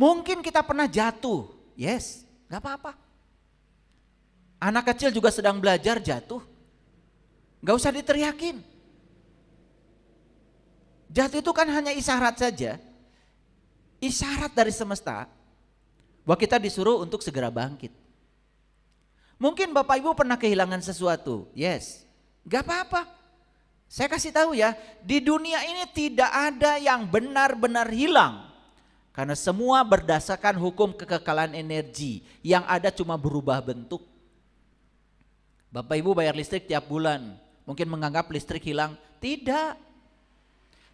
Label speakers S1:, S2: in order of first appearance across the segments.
S1: Mungkin kita pernah jatuh, yes, gak apa-apa. Anak kecil juga sedang belajar jatuh, gak usah diteriakin. Jatuh itu kan hanya isyarat saja, isyarat dari semesta bahwa kita disuruh untuk segera bangkit. Mungkin Bapak Ibu pernah kehilangan sesuatu, yes, gak apa-apa. Saya kasih tahu ya, di dunia ini tidak ada yang benar-benar hilang. Karena semua berdasarkan hukum kekekalan energi, yang ada cuma berubah bentuk. Bapak Ibu bayar listrik tiap bulan, mungkin menganggap listrik hilang, tidak.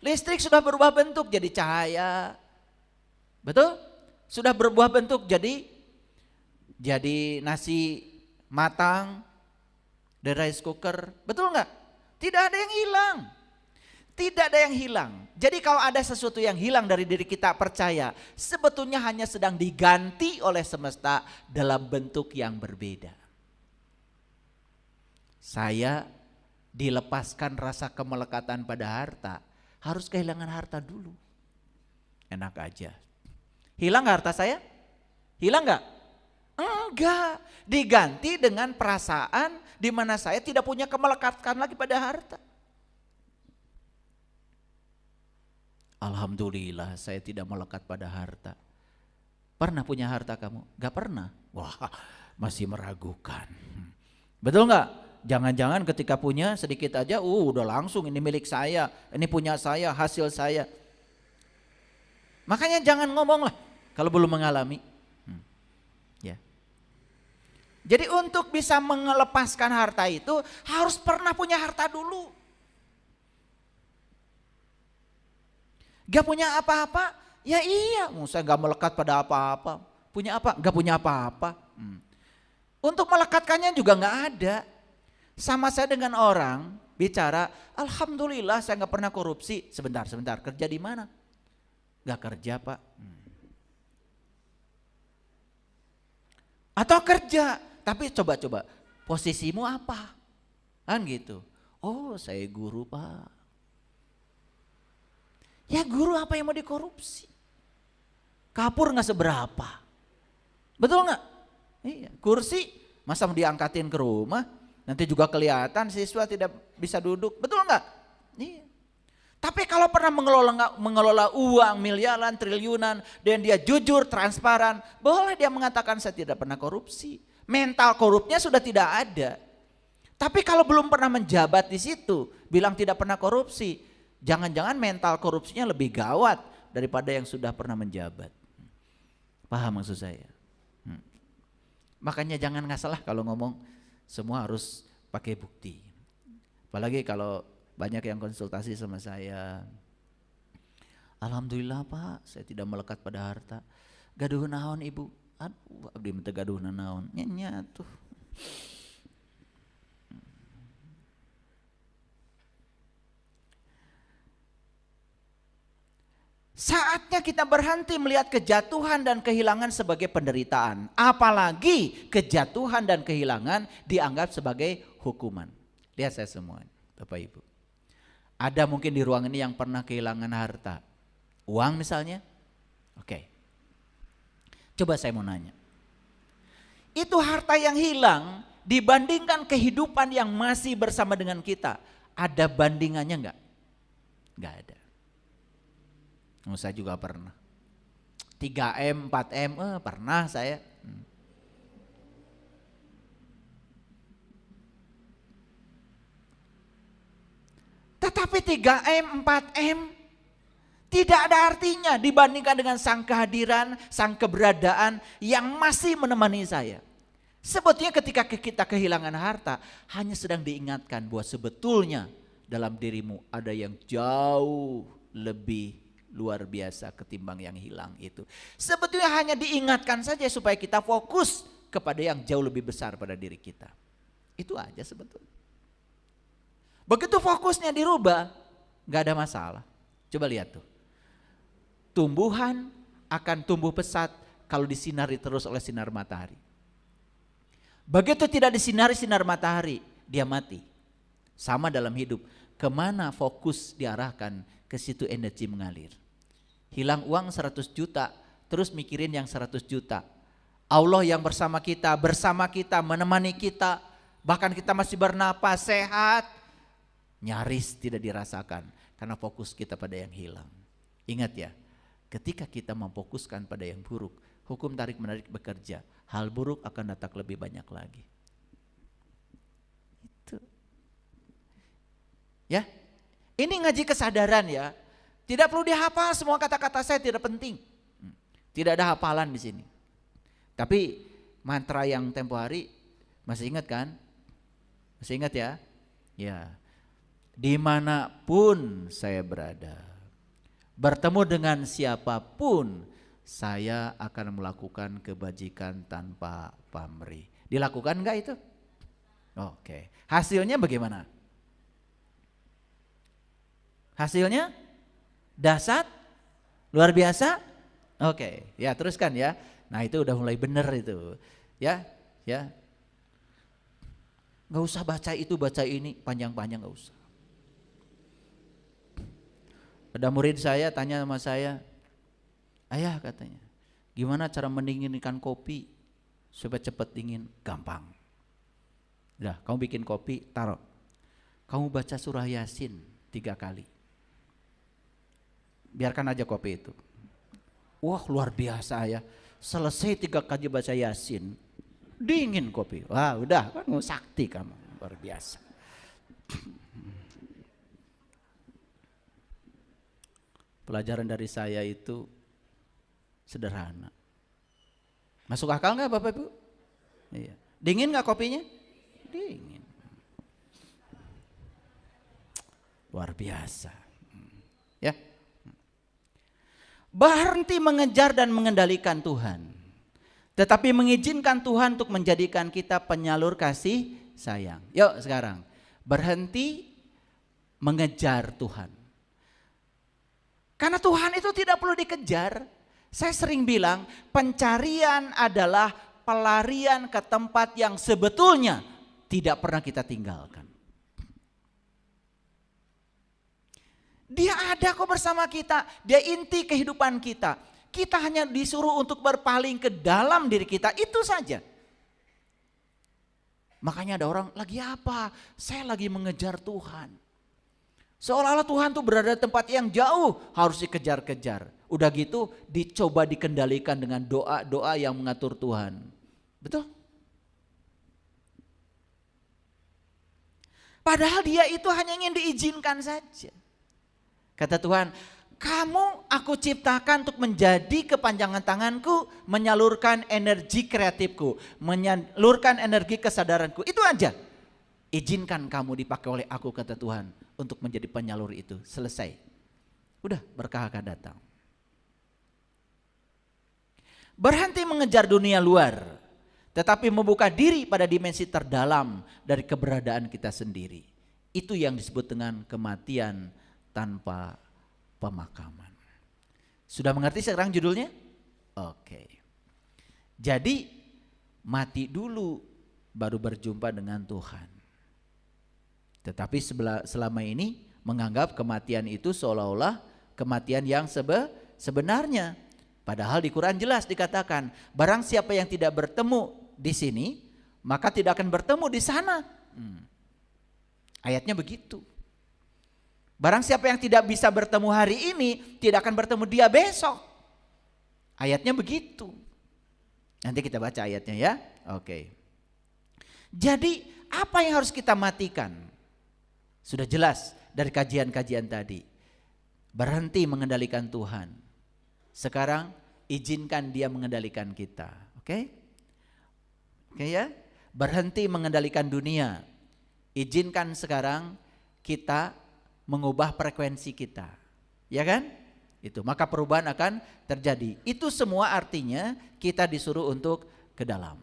S1: Listrik sudah berubah bentuk jadi cahaya, betul? Sudah berubah bentuk jadi nasi matang, the rice cooker, betul nggak? Tidak ada yang hilang. Tidak ada yang hilang. Jadi kalau ada sesuatu yang hilang dari diri kita, percaya sebetulnya hanya sedang diganti oleh semesta dalam bentuk yang berbeda. Saya dilepaskan rasa kemelekatan pada harta, harus kehilangan harta dulu. Enak aja. Hilang gak harta saya? Hilang gak? Enggak. Diganti dengan perasaan di mana saya tidak punya kemelekatan lagi pada harta. Alhamdulillah saya tidak melekat pada harta. Pernah punya harta kamu? Gak pernah? Wah, masih meragukan. Betul gak? Jangan-jangan ketika punya sedikit aja, udah langsung ini milik saya, ini punya saya, hasil saya. Makanya jangan ngomong lah kalau belum mengalami. Ya. Jadi untuk bisa melepaskan harta itu harus pernah punya harta dulu. Gak punya apa-apa, ya iya, saya gak melekat pada apa-apa. Punya apa? Gak punya apa-apa. Untuk melekatkannya juga gak ada. Sama saya dengan orang bicara, alhamdulillah saya gak pernah korupsi. Sebentar, kerja di mana? Gak kerja Pak. Atau kerja, tapi coba posisimu apa? Kan gitu. Oh saya guru Pak. Ya guru apa yang mau dikorupsi? Kapur gak seberapa. Betul gak? Iya. Kursi masa mau diangkatin ke rumah? Nanti juga kelihatan siswa tidak bisa duduk. Betul gak? Iya. Tapi kalau pernah mengelola uang miliaran, triliunan, dan dia jujur, transparan, boleh dia mengatakan saya tidak pernah korupsi. Mental korupnya sudah tidak ada. Tapi kalau belum pernah menjabat di situ, bilang tidak pernah korupsi, jangan-jangan mental korupsinya lebih gawat daripada yang sudah pernah menjabat. Paham maksud saya? Makanya jangan ngasalah kalau ngomong, semua harus pakai bukti. Apalagi kalau banyak yang konsultasi sama saya. Alhamdulillah Pak, saya tidak melekat pada harta. Gaduh naon Ibu? Aduh, abdi minta gaduh naon. Nya tuh. Saatnya kita berhenti melihat kejatuhan dan kehilangan sebagai penderitaan. Apalagi kejatuhan dan kehilangan dianggap sebagai hukuman. Lihat saya semua, Bapak Ibu. Ada mungkin di ruang ini yang pernah kehilangan harta. Uang misalnya. Oke. Coba saya mau nanya. Itu harta yang hilang dibandingkan kehidupan yang masih bersama dengan kita. Ada bandingannya enggak? Enggak ada. Saya juga pernah 3M, 4M, pernah saya. Tetapi 3M, 4M tidak ada artinya dibandingkan dengan sang kehadiran, sang keberadaan yang masih menemani saya. Sebetulnya ketika kita kehilangan harta, hanya sedang diingatkan bahwa sebetulnya dalam dirimu ada yang jauh lebih luar biasa ketimbang yang hilang itu. Sebetulnya hanya diingatkan saja supaya kita fokus kepada yang jauh lebih besar pada diri kita. Itu aja sebetulnya. Begitu fokusnya dirubah, gak ada masalah. Coba lihat tuh. Tumbuhan akan tumbuh pesat kalau disinari terus oleh sinar matahari. Begitu tidak disinari sinar matahari, dia mati. Sama dalam hidup, kemana fokus diarahkan, ke situ energi mengalir. Hilang uang 100 juta, terus mikirin yang 100 juta. Allah yang bersama kita, menemani kita, bahkan kita masih bernapas sehat, nyaris tidak dirasakan karena fokus kita pada yang hilang. Ingat ya, ketika kita memfokuskan pada yang buruk, hukum tarik-menarik bekerja, hal buruk akan datang lebih banyak lagi. Itu. Ya, ini ngaji kesadaran ya. Tidak perlu dihafal semua kata-kata saya, tidak penting. Tidak ada hafalan di sini. Tapi mantra yang tempo hari masih ingat kan? Masih ingat ya? Ya. Dimanapun saya berada, bertemu dengan siapapun, saya akan melakukan kebajikan tanpa pamrih. Dilakukan enggak itu? Oke. Hasilnya bagaimana? Hasilnya dahsyat, luar biasa. Oke, ya teruskan ya. Nah itu udah mulai bener itu, ya. Nggak usah baca itu, baca ini, panjang-panjang nggak usah. Ada murid saya tanya sama saya, ayah katanya, gimana cara mendinginkan kopi supaya cepat dingin? Gampang. Udah, kamu bikin kopi, taruh. Kamu baca surah Yasin 3 kali. Biarkan aja kopi itu. Wah luar biasa ya. Selesai 3 kali baca Yasin, dingin kopi. Wah udah, kan sakti kamu, luar biasa. Pelajaran dari saya itu sederhana. Masuk akal nggak Bapak Ibu? Iya. Dingin nggak kopinya? Dingin. Luar biasa. Ya. Berhenti mengejar dan mengendalikan Tuhan, tetapi mengizinkan Tuhan untuk menjadikan kita penyalur kasih sayang. Yuk sekarang berhenti mengejar Tuhan, karena Tuhan itu tidak perlu dikejar. Saya sering bilang pencarian adalah pelarian ke tempat yang sebetulnya tidak pernah kita tinggalkan. Dia ada kok bersama kita, dia inti kehidupan kita. Kita hanya disuruh untuk berpaling ke dalam diri kita, itu saja. Makanya ada orang, lagi apa? Saya lagi mengejar Tuhan. Seolah-olah Tuhan tuh berada di tempat yang jauh, harus dikejar-kejar. Udah gitu dicoba dikendalikan dengan doa-doa yang mengatur Tuhan. Betul? Padahal dia itu hanya ingin diizinkan saja. Kata Tuhan, kamu aku ciptakan untuk menjadi kepanjangan tanganku, menyalurkan energi kreatifku, menyalurkan energi kesadaranku. Itu aja. Izinkan kamu dipakai oleh aku, kata Tuhan, untuk menjadi penyalur itu. Selesai. Udah, berkah akan datang. Berhenti mengejar dunia luar, tetapi membuka diri pada dimensi terdalam dari keberadaan kita sendiri. Itu yang disebut dengan kematian tanpa pemakaman. Sudah mengerti sekarang judulnya? Oke. Jadi mati dulu baru berjumpa dengan Tuhan. Tetapi selama ini menganggap kematian itu seolah-olah kematian yang sebenarnya. Padahal di Quran jelas dikatakan, barang siapa yang tidak bertemu di sini, maka tidak akan bertemu di sana. Ayatnya begitu. Barang siapa yang tidak bisa bertemu hari ini, tidak akan bertemu dia besok. Ayatnya begitu. Nanti kita baca ayatnya ya. Oke. Jadi apa yang harus kita matikan? Sudah jelas dari kajian-kajian tadi. Berhenti mengendalikan Tuhan. Sekarang izinkan dia mengendalikan kita. Oke? Oke ya? Berhenti mengendalikan dunia. Izinkan sekarang kita mengubah frekuensi kita, ya kan? Itu maka perubahan akan terjadi. Itu semua artinya kita disuruh untuk ke dalam.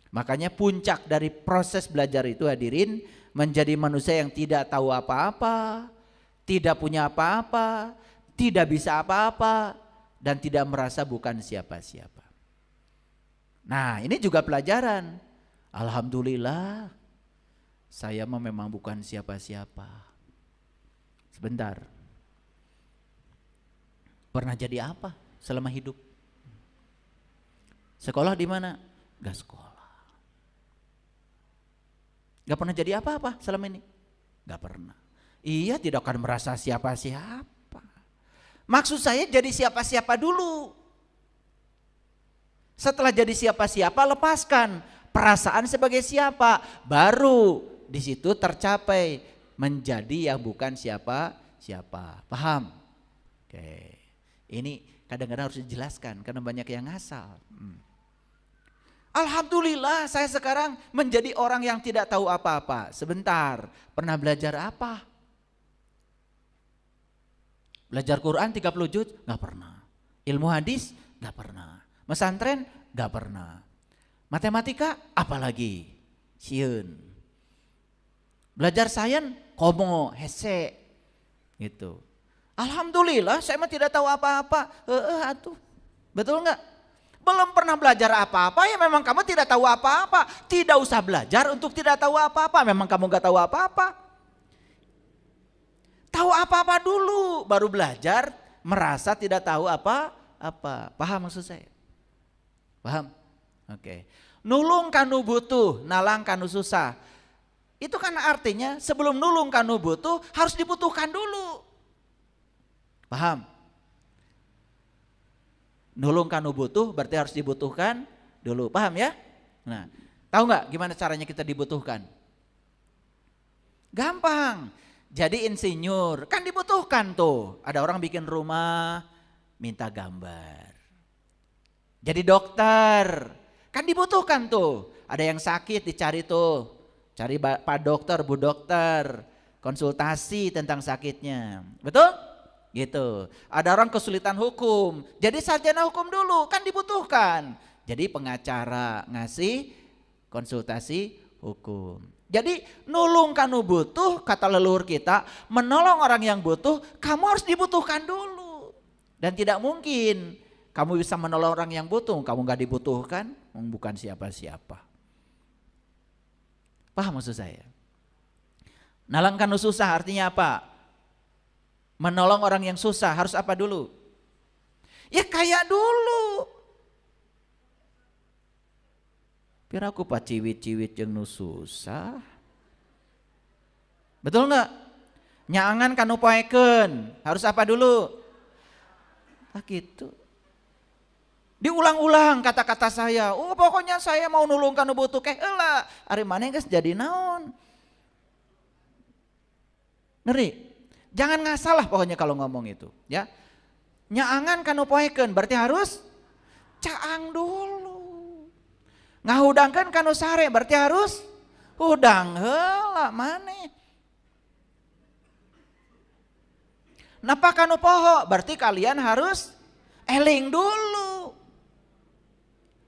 S1: Makanya puncak dari proses belajar itu hadirin, menjadi manusia yang tidak tahu apa-apa, tidak punya apa-apa, tidak bisa apa-apa, dan tidak merasa bukan siapa-siapa. Nah ini juga pelajaran. Alhamdulillah saya memang bukan siapa-siapa. Sebentar. Pernah jadi apa selama hidup? Sekolah di mana? Gak sekolah. Gak pernah jadi apa-apa selama ini? Gak pernah. Iya, tidak akan merasa siapa-siapa. Maksud saya jadi siapa-siapa dulu. Setelah jadi siapa-siapa, lepaskan perasaan sebagai siapa. Baru di situ tercapai menjadi yang bukan siapa-siapa. Paham? Oke. Ini kadang-kadang harus dijelaskan karena banyak yang ngasal. Alhamdulillah saya sekarang menjadi orang yang tidak tahu apa-apa. Sebentar, pernah belajar apa? Belajar Quran 30 juz? Gak pernah. Ilmu hadis? Gak pernah. Mesantren? Gak pernah. Matematika? Apalagi? Sieun. Belajar sains? Komo, hese. Gitu. Alhamdulillah saya mah tidak tahu apa-apa. Atuh. Betul gak? Belum pernah belajar apa-apa, ya memang kamu tidak tahu apa-apa. Tidak usah belajar untuk tidak tahu apa-apa, memang kamu gak tahu apa-apa. Tahu apa-apa dulu, baru belajar merasa tidak tahu apa-apa. Paham maksud saya? Paham? Oke. Nulung kanu butuh, nalang kanu susah. Itu kan artinya sebelum nulung kanu butuh harus dibutuhkan dulu. Paham? Nulung kanu butuh berarti harus dibutuhkan dulu. Paham ya? Nah, tahu nggak gimana caranya kita dibutuhkan? Gampang. Jadi insinyur kan dibutuhkan tuh. Ada orang bikin rumah minta gambar. Jadi dokter kan dibutuhkan tuh. Ada yang sakit dicari tuh. Cari Pak dokter, Bu dokter. Konsultasi tentang sakitnya. Betul? Gitu. Ada orang kesulitan hukum, jadi sarjana hukum dulu, kan dibutuhkan. Jadi pengacara ngasih konsultasi hukum. Jadi nulung kanu butuh, kata leluhur kita, menolong orang yang butuh, kamu harus dibutuhkan dulu. Dan tidak mungkin kamu bisa menolong orang yang butuh, kamu gak dibutuhkan, bukan siapa-siapa. Paham maksud saya? Nalang kanu susah artinya apa? Menolong orang yang susah harus apa dulu? Ya kayak dulu. Biar aku paciwit-ciwit yang nu susah. Betul enggak? Nyaangan kanu poeken harus apa dulu? Ah gitu. Diulang-ulang kata-kata saya. Oh pokoknya saya mau nulung kanu butuh keh eulah. Ari maneh geus jadi naon? Ngeri. Jangan ngasalah pokoknya kalau ngomong itu, ya. Nyaangan kanu poeken berarti harus caang dulu. Ngahudangkeun kanu sare berarti harus hudang heula maneh. Napa kanu poho berarti kalian harus eling dulu.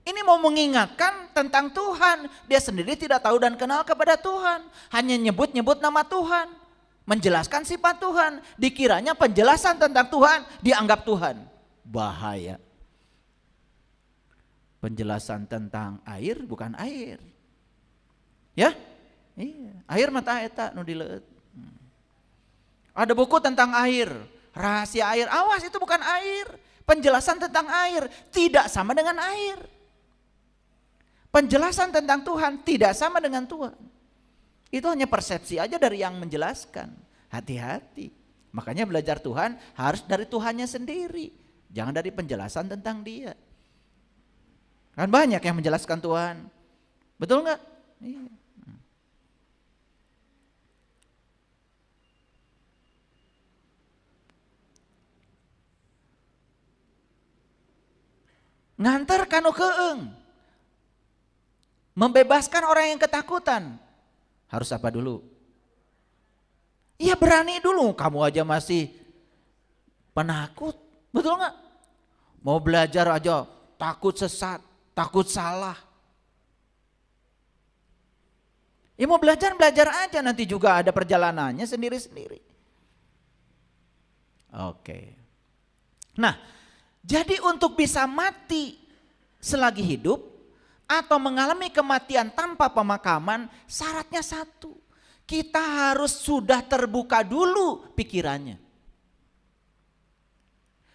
S1: Ini mau mengingatkan tentang Tuhan. Dia sendiri tidak tahu dan kenal kepada Tuhan. Hanya nyebut-nyebut nama Tuhan. Menjelaskan sifat Tuhan, dikiranya penjelasan tentang Tuhan dianggap Tuhan. Bahaya. Penjelasan tentang air bukan air. Ya? Iya, air mata eta nu dileut. Ada buku tentang air, rahasia air. Awas itu bukan air. Penjelasan tentang air tidak sama dengan air. Penjelasan tentang Tuhan tidak sama dengan Tuhan. Itu hanya persepsi aja dari yang menjelaskan. Hati-hati. Makanya belajar Tuhan harus dari Tuhannya sendiri. Jangan dari penjelasan tentang dia. Kan banyak yang menjelaskan Tuhan. Betul nggak? Iya. Ngantar kanu keeng. Membebaskan orang yang ketakutan. Harus apa dulu? Iya berani dulu, kamu aja masih penakut, betul nggak? Mau belajar aja takut sesat, takut salah. Ya mau belajar aja, nanti juga ada perjalanannya sendiri-sendiri. Oke. Nah, jadi untuk bisa mati selagi hidup, atau mengalami kematian tanpa pemakaman, syaratnya satu. Kita harus sudah terbuka dulu pikirannya.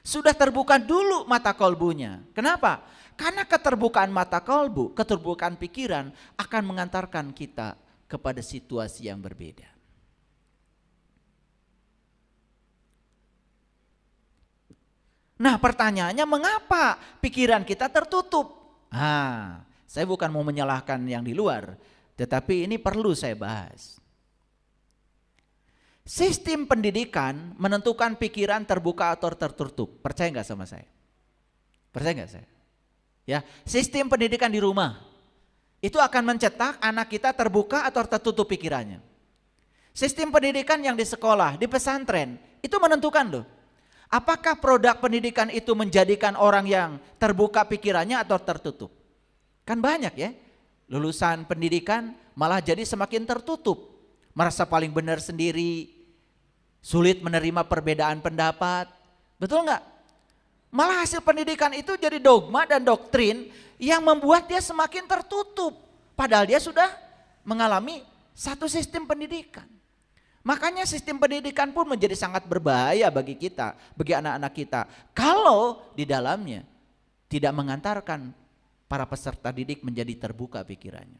S1: Sudah terbuka dulu mata kolbunya. Kenapa? Karena keterbukaan mata kalbu, keterbukaan pikiran akan mengantarkan kita kepada situasi yang berbeda. Nah, pertanyaannya mengapa pikiran kita tertutup? Saya bukan mau menyalahkan yang di luar, tetapi ini perlu saya bahas. Sistem pendidikan menentukan pikiran terbuka atau tertutup. Percaya nggak sama saya? Percaya nggak saya? Ya, sistem pendidikan di rumah itu akan mencetak anak kita terbuka atau tertutup pikirannya. Sistem pendidikan yang di sekolah, di pesantren itu menentukan loh. Apakah produk pendidikan itu menjadikan orang yang terbuka pikirannya atau tertutup? Kan banyak ya, lulusan pendidikan malah jadi semakin tertutup. Merasa paling benar sendiri, sulit menerima perbedaan pendapat. Betul nggak? Malah hasil pendidikan itu jadi dogma dan doktrin yang membuat dia semakin tertutup. Padahal dia sudah mengalami satu sistem pendidikan. Makanya sistem pendidikan pun menjadi sangat berbahaya bagi kita, bagi anak-anak kita. Kalau di dalamnya tidak mengantarkan para peserta didik menjadi terbuka pikirannya.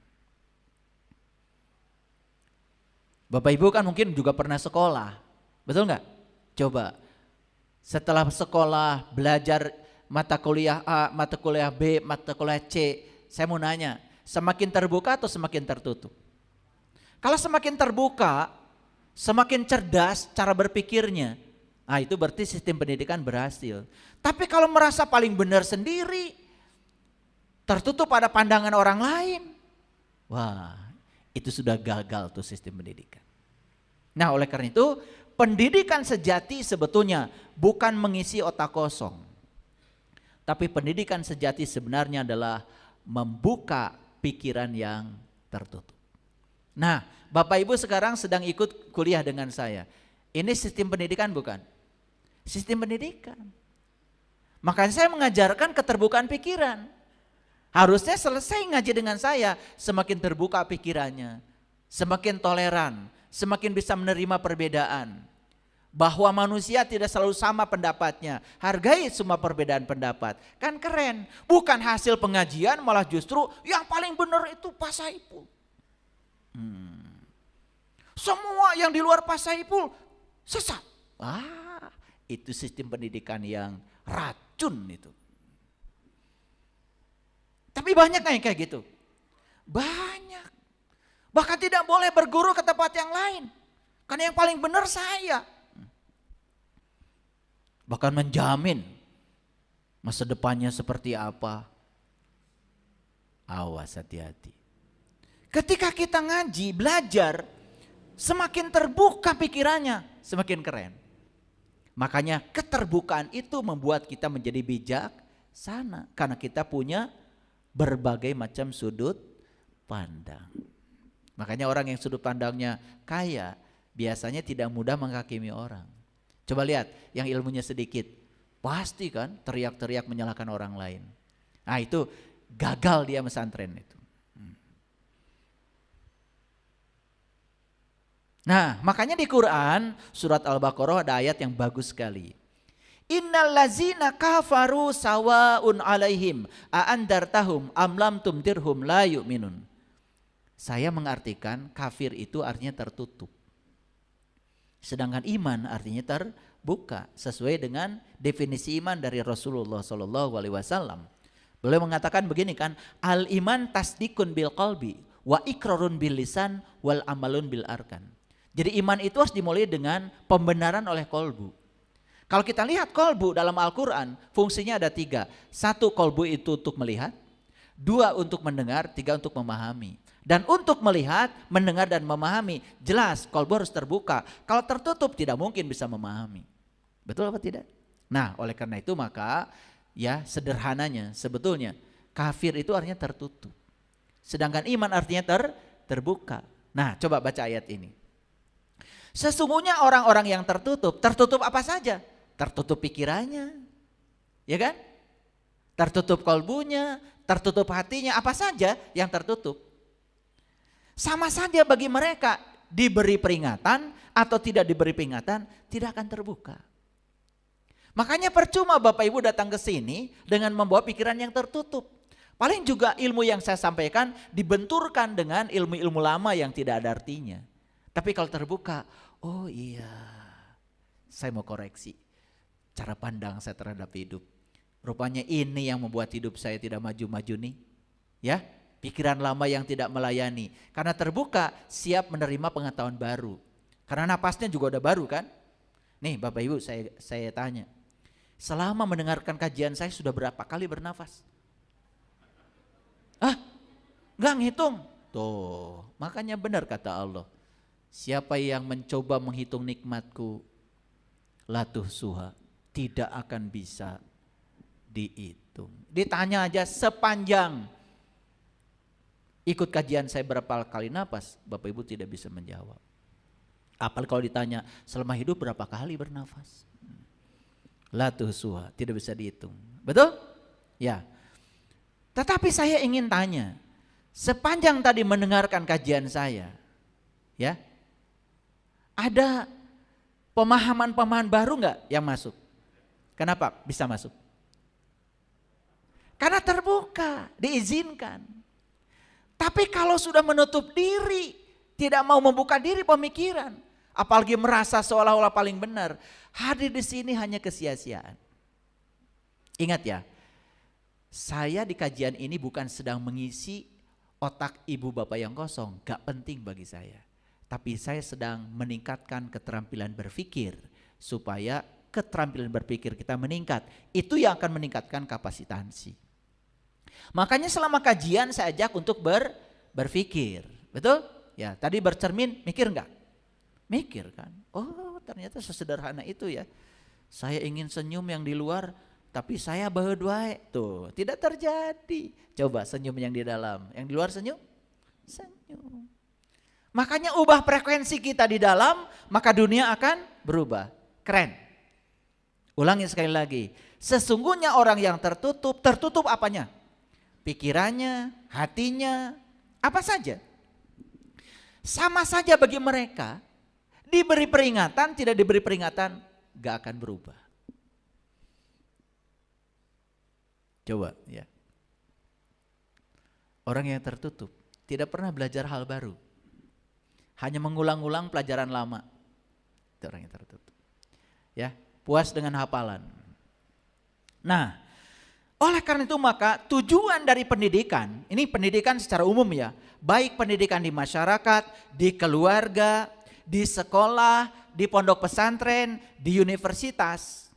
S1: Bapak Ibu kan mungkin juga pernah sekolah, betul nggak? Coba. Setelah sekolah belajar mata kuliah A, mata kuliah B, mata kuliah C, saya mau nanya, semakin terbuka atau semakin tertutup? Kalau semakin terbuka, semakin cerdas cara berpikirnya, itu berarti sistem pendidikan berhasil. Tapi kalau merasa paling benar sendiri, tertutup pada pandangan orang lain, wah itu sudah gagal tuh sistem pendidikan. Nah, oleh karena itu pendidikan sejati sebetulnya bukan mengisi otak kosong. Tapi pendidikan sejati sebenarnya adalah membuka pikiran yang tertutup. Nah, Bapak Ibu sekarang sedang ikut kuliah dengan saya. Ini sistem pendidikan bukan? Sistem pendidikan. Makanya saya mengajarkan keterbukaan pikiran. Harusnya selesai ngaji dengan saya, semakin terbuka pikirannya, semakin toleran, semakin bisa menerima perbedaan. Bahwa manusia tidak selalu sama pendapatnya. Hargai semua perbedaan pendapat. Kan keren. Bukan hasil pengajian, malah justru yang paling benar itu Pak Saipul. Semua yang di luar Pak Saipul sesat. Itu sistem pendidikan yang racun itu. Tapi banyak kayak gitu. Banyak. Bahkan tidak boleh berguru ke tempat yang lain. Karena yang paling benar saya. Bahkan menjamin masa depannya seperti apa. Awas, hati-hati. Ketika kita ngaji, belajar, semakin terbuka pikirannya, semakin keren. Makanya keterbukaan itu membuat kita menjadi bijaksana. Karena kita punya berbagai macam sudut pandang. Makanya orang yang sudut pandangnya kaya biasanya tidak mudah menghakimi orang. Coba lihat yang ilmunya sedikit, pasti kan teriak-teriak menyalahkan orang lain. Nah itu gagal dia pesantren itu. Nah makanya di Quran surat Al-Baqarah ada ayat yang bagus sekali. Innal lazina kafaru sawaun alaihim a'andartahum am lam tumtirhum la yu'minun. Saya mengartikan kafir itu artinya tertutup. Sedangkan iman artinya terbuka sesuai dengan definisi iman dari Rasulullah SAW. Beliau mengatakan begini kan, al iman tasdikun bil qalbi wa ikrarun bil lisan wal amalun bil arkan. Jadi iman itu harus dimulai dengan pembenaran oleh kolbu. Kalau kita lihat kolbu dalam Al-Quran fungsinya ada 3. 1 kolbu itu untuk melihat, 2 untuk mendengar, 3 untuk memahami. Dan untuk melihat, mendengar dan memahami jelas kolbu harus terbuka. Kalau tertutup tidak mungkin bisa memahami. Betul apa tidak? Nah oleh karena itu maka ya sederhananya sebetulnya kafir itu artinya tertutup. Sedangkan iman artinya terbuka. Nah coba baca ayat ini. Sesungguhnya orang-orang yang tertutup apa saja? Tertutup pikirannya, ya kan? Tertutup kolbunya, tertutup hatinya, apa saja yang tertutup. Sama saja bagi mereka diberi peringatan atau tidak diberi peringatan tidak akan terbuka. Makanya percuma Bapak Ibu datang ke sini dengan membawa pikiran yang tertutup. Paling juga ilmu yang saya sampaikan dibenturkan dengan ilmu-ilmu lama yang tidak ada artinya. Tapi kalau terbuka, oh iya, saya mau koreksi cara pandang saya terhadap hidup. Rupanya ini yang membuat hidup saya tidak maju-maju nih. Ya, pikiran lama yang tidak melayani. Karena terbuka, siap menerima pengetahuan baru. Karena napasnya juga udah baru kan. Nih Bapak Ibu saya tanya. Selama mendengarkan kajian saya sudah berapa kali bernafas? Nggak ngitung. Tuh, makanya benar kata Allah. Siapa yang mencoba menghitung nikmatku, latuh suha, tidak akan bisa dihitung. Ditanya aja sepanjang ikut kajian saya berapa kali nafas, Bapak Ibu tidak bisa menjawab. Apalagi kalau ditanya selama hidup berapa kali bernafas. Latuh suha, tidak bisa dihitung. Betul? Ya. Tetapi saya ingin tanya, sepanjang tadi mendengarkan kajian saya, ya, ada pemahaman-pemahaman baru nggak yang masuk? Kenapa bisa masuk? Karena terbuka, diizinkan. Tapi kalau sudah menutup diri, tidak mau membuka diri pemikiran, apalagi merasa seolah-olah paling benar, hadir di sini hanya kesia-siaan. Ingat ya, saya di kajian ini bukan sedang mengisi otak ibu bapak yang kosong, gak penting bagi saya. Tapi saya sedang meningkatkan keterampilan berpikir, supaya keterampilan berpikir kita meningkat. Itu yang akan meningkatkan kapasitansi. Makanya selama kajian saya ajak untuk berpikir, betul? Ya, tadi bercermin, mikir enggak? Mikir kan? Oh, ternyata sesederhana itu ya. Saya ingin senyum yang di luar, tapi saya berdua tuh tidak terjadi. Coba senyum yang di dalam, yang di luar senyum, senyum. Makanya ubah frekuensi kita di dalam, maka dunia akan berubah. Keren. Ulangi sekali lagi. Sesungguhnya orang yang tertutup, tertutup apanya? Pikirannya, hatinya, apa saja. Sama saja bagi mereka, diberi peringatan, tidak diberi peringatan, gak akan berubah. Coba ya. Orang yang tertutup, tidak pernah belajar hal baru. Hanya mengulang-ulang pelajaran lama. Itu orang yang tertutup. Ya, puas dengan hafalan. Nah, oleh karena itu maka tujuan dari pendidikan, ini pendidikan secara umum ya, baik pendidikan di masyarakat, di keluarga, di sekolah, di pondok pesantren, di universitas.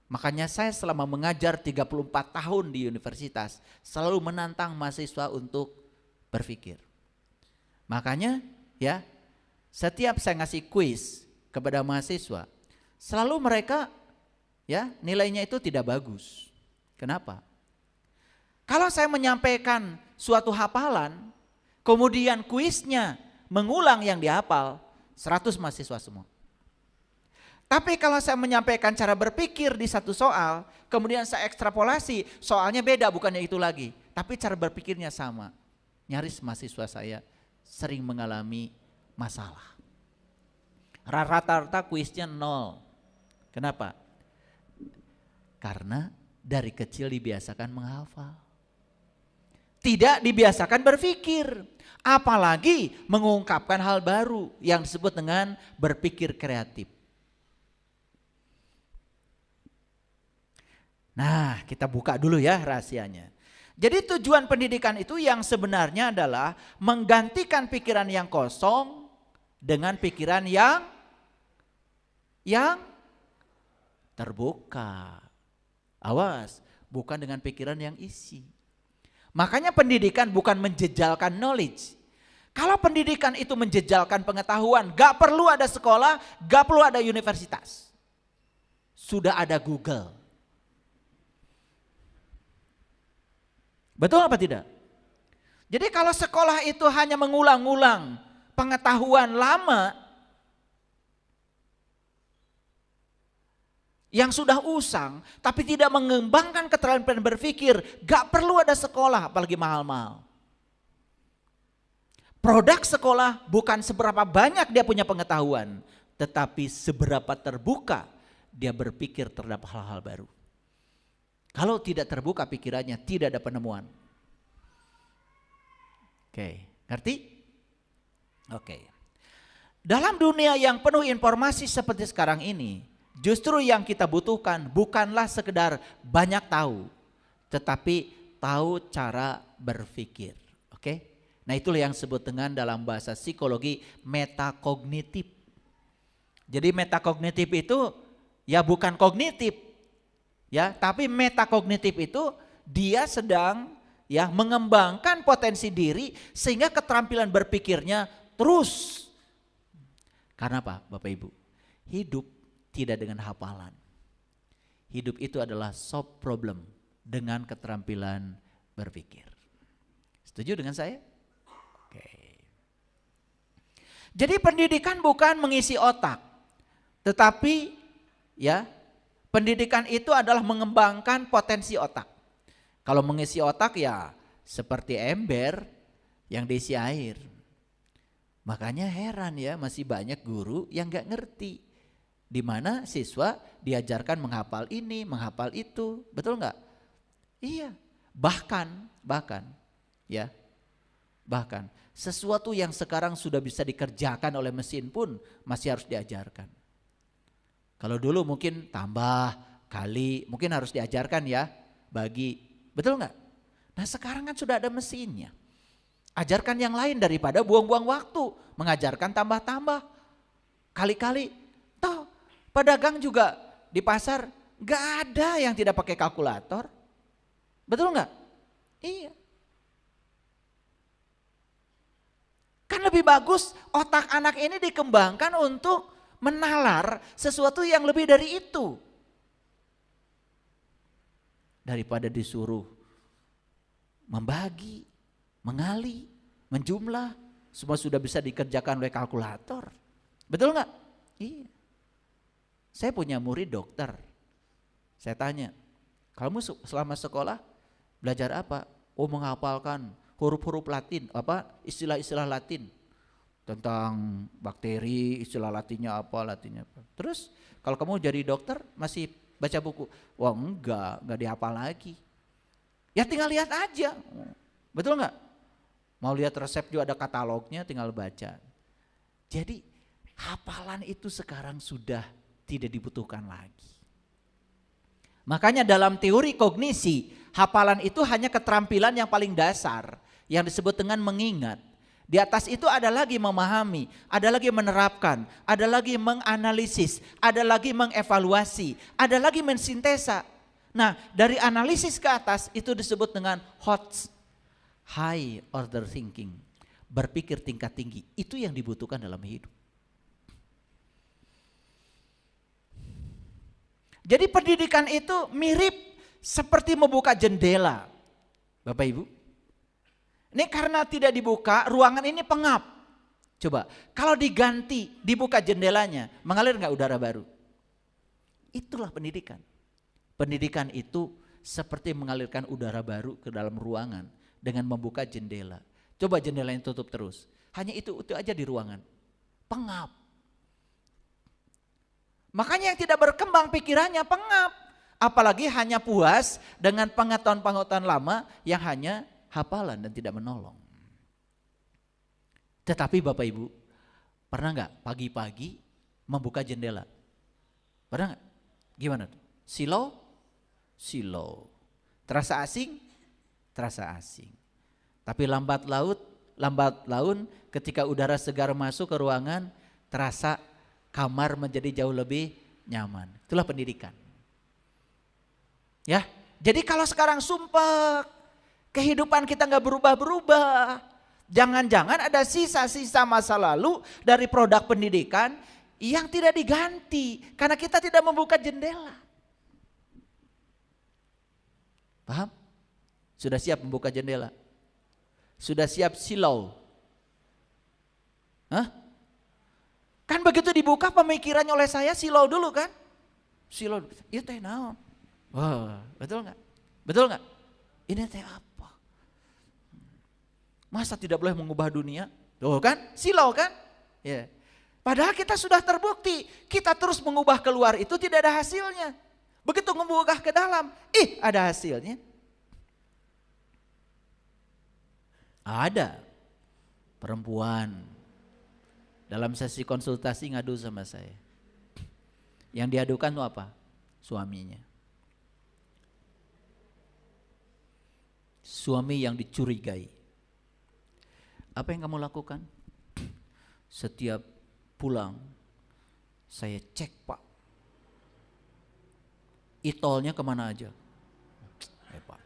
S1: Makanya saya selama mengajar 34 tahun di universitas selalu menantang mahasiswa untuk berpikir. Makanya ya, setiap saya ngasih kuis kepada mahasiswa, selalu mereka ya nilainya itu tidak bagus. Kenapa? Kalau saya menyampaikan suatu hafalan, kemudian kuisnya mengulang yang dihafal, 100 mahasiswa semua. Tapi kalau saya menyampaikan cara berpikir di satu soal, kemudian saya ekstrapolasi, soalnya beda bukannya itu lagi, tapi cara berpikirnya sama. Nyaris mahasiswa saya sering mengalami masalah. Rata-rata kuisnya 0. Kenapa? Karena dari kecil dibiasakan menghafal. Tidak dibiasakan berpikir. Apalagi mengungkapkan hal baru yang disebut dengan berpikir kreatif. Nah, kita buka dulu ya rahasianya. Jadi tujuan pendidikan itu yang sebenarnya adalah menggantikan pikiran yang kosong dengan pikiran yang terbuka. Awas, bukan dengan pikiran yang isi. Makanya pendidikan bukan menjejalkan knowledge. Kalau pendidikan itu menjejalkan pengetahuan, gak perlu ada sekolah, gak perlu ada universitas. Sudah ada Google. Betul apa tidak? Jadi kalau sekolah itu hanya mengulang-ulang pengetahuan lama yang sudah usang, tapi tidak mengembangkan keterampilan berpikir, gak perlu ada sekolah, apalagi mahal-mahal. Produk sekolah bukan seberapa banyak dia punya pengetahuan, tetapi seberapa terbuka dia berpikir terhadap hal-hal baru. Kalau tidak terbuka pikirannya, tidak ada penemuan. Oke, ngerti? Oke. Dalam dunia yang penuh informasi seperti sekarang ini, justru yang kita butuhkan bukanlah sekedar banyak tahu, tetapi tahu cara berpikir. Oke? Nah, itulah yang disebut dengan dalam bahasa psikologi metakognitif. Jadi metakognitif itu ya bukan kognitif. Ya, tapi metakognitif itu dia sedang ya mengembangkan potensi diri sehingga keterampilan berpikirnya terus. Karena apa, Bapak Ibu? Hidup tidak dengan hafalan. Hidup itu adalah solve problem dengan keterampilan berpikir. Setuju dengan saya? Oke. Jadi pendidikan bukan mengisi otak, tetapi ya pendidikan itu adalah mengembangkan potensi otak. Kalau mengisi otak ya seperti ember yang diisi air. Makanya heran ya, masih banyak guru yang gak ngerti. Di mana siswa diajarkan menghafal ini, menghafal itu. Betul gak? Iya. Bahkan sesuatu yang sekarang sudah bisa dikerjakan oleh mesin pun masih harus diajarkan. Kalau dulu mungkin tambah, kali, mungkin harus diajarkan ya, bagi. Betul nggak? Nah sekarang kan sudah ada mesinnya. Ajarkan yang lain daripada buang-buang waktu. Mengajarkan tambah-tambah. Kali-kali. Toh pedagang juga di pasar nggak ada yang tidak pakai kalkulator. Betul nggak? Iya. Kan lebih bagus otak anak ini dikembangkan untuk menalar sesuatu yang lebih dari itu. Daripada disuruh membagi, mengali, menjumlah, semua sudah bisa dikerjakan oleh kalkulator. Betul nggak? Iya. Saya punya murid dokter. Saya tanya, kamu selama sekolah belajar apa? Oh, menghafalkan huruf-huruf Latin, apa istilah-istilah Latin tentang bakteri, istilah Latinnya apa. Terus kalau kamu jadi dokter masih baca buku? Wah enggak dihafal lagi. Ya tinggal lihat aja. Betul enggak? Mau lihat resep juga ada katalognya, tinggal baca. Jadi hafalan itu sekarang sudah tidak dibutuhkan lagi. Makanya dalam teori kognisi, hafalan itu hanya keterampilan yang paling dasar yang disebut dengan mengingat. Di atas itu ada lagi memahami, ada lagi menerapkan, ada lagi menganalisis, ada lagi mengevaluasi, ada lagi mensintesa. Nah, dari analisis ke atas itu disebut dengan high order thinking. Berpikir tingkat tinggi, itu yang dibutuhkan dalam hidup. Jadi pendidikan itu mirip seperti membuka jendela. Bapak Ibu. Ini karena tidak dibuka, ruangan ini pengap. Coba, kalau diganti, dibuka jendelanya, mengalir nggak udara baru? Itulah pendidikan. Pendidikan itu seperti mengalirkan udara baru ke dalam ruangan dengan membuka jendela. Coba jendelanya tutup terus. Hanya itu aja di ruangan. Pengap. Makanya yang tidak berkembang pikirannya pengap. Apalagi hanya puas dengan pengetahuan-pengetahuan lama yang hanya hafalan dan tidak menolong. Tetapi Bapak Ibu, pernah nggak pagi-pagi membuka jendela? Pernah nggak? Gimana tuh? Silau. Terasa asing? Terasa asing. Tapi lambat laun ketika udara segar masuk ke ruangan, terasa kamar menjadi jauh lebih nyaman. Itulah pendidikan. Ya, jadi kalau sekarang sumpah, kehidupan kita nggak berubah-berubah. Jangan-jangan ada sisa-sisa masa lalu dari produk pendidikan yang tidak diganti karena kita tidak membuka jendela. Paham? Sudah siap membuka jendela? Sudah siap silau? Hah? Kan begitu dibuka pemikirannya oleh saya silau dulu kan? Silau, iya teh naon? Wah, betul nggak? Betul nggak? Ini teh apa? Masa tidak boleh mengubah dunia? Tuh kan, silau kan? Ya. Padahal kita sudah terbukti, kita terus mengubah keluar itu tidak ada hasilnya. Begitu mengubah ke dalam, ada hasilnya. Ada perempuan dalam sesi konsultasi ngadu sama saya. Yang diadukan itu apa? Suaminya. Suami yang dicurigai. Apa yang kamu lakukan? Setiap pulang saya cek, Pak. Itolnya kemana aja? Pak.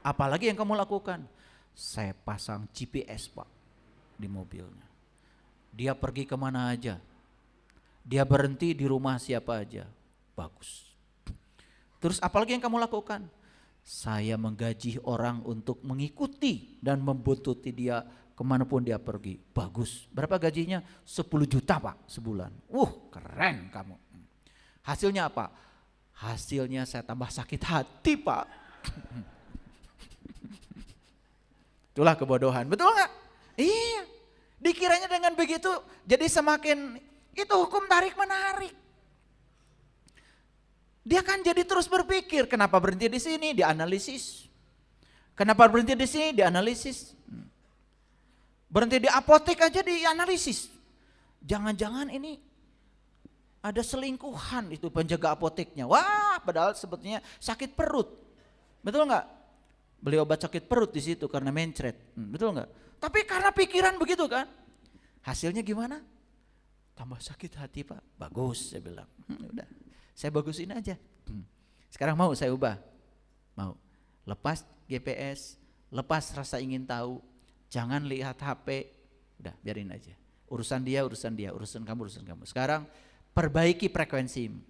S1: Apalagi yang kamu lakukan? Saya pasang GPS, Pak, di mobilnya. Dia pergi kemana aja? Dia berhenti di rumah siapa aja? Bagus. Terus apalagi yang kamu lakukan? Saya menggaji orang untuk mengikuti dan membuntuti dia kemanapun dia pergi. Bagus. Berapa gajinya? 10 juta, Pak, sebulan. Keren kamu. Hasilnya apa? Hasilnya saya tambah sakit hati, Pak. Itulah kebodohan, betul nggak? Iya. Dikiranya dengan begitu jadi semakin itu hukum tarik menarik. Dia kan jadi terus berpikir, kenapa berhenti di sini? Dianalisis. Kenapa berhenti di sini? Dianalisis. Berhenti di apotek aja dianalisis. Jangan-jangan ini ada selingkuhan itu penjaga apoteknya. Wah, padahal sebetulnya sakit perut. Betul nggak? Beli obat sakit perut di situ karena mencret. Betul nggak? Tapi karena pikiran begitu kan. Hasilnya gimana? Tambah sakit hati, Pak. Bagus, saya bilang. Udah. Saya bagusin aja. Sekarang mau saya ubah. Mau. Lepas GPS, lepas rasa ingin tahu. Jangan lihat HP. Udah, biarin aja. Urusan dia, urusan kamu, urusan kamu. Sekarang perbaiki frekuensimu.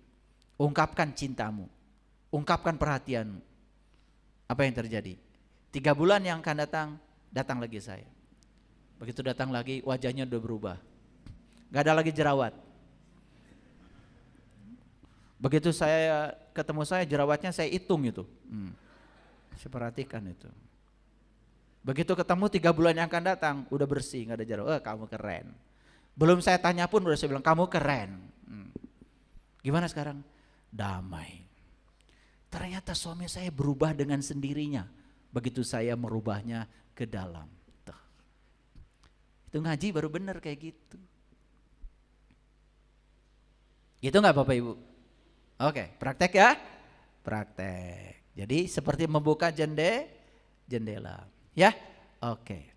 S1: Ungkapkan cintamu. Ungkapkan perhatianmu. Apa yang terjadi? 3 bulan yang akan datang lagi saya. Begitu datang lagi, wajahnya udah berubah. Gak ada lagi jerawat. Begitu saya ketemu jerawatnya saya hitung itu. Saya perhatikan itu. Begitu ketemu 3 bulan yang akan datang, udah bersih, gak ada jerawat. Kamu keren. Belum saya tanya pun udah saya bilang, kamu keren. Gimana sekarang? Damai. Ternyata suami saya berubah dengan sendirinya. Begitu saya merubahnya ke dalam. Tuh. Itu ngaji baru bener kayak gitu. Gitu gak Bapak Ibu? Oke, praktek ya? Praktek. Jadi seperti membuka jendela. Ya? Oke.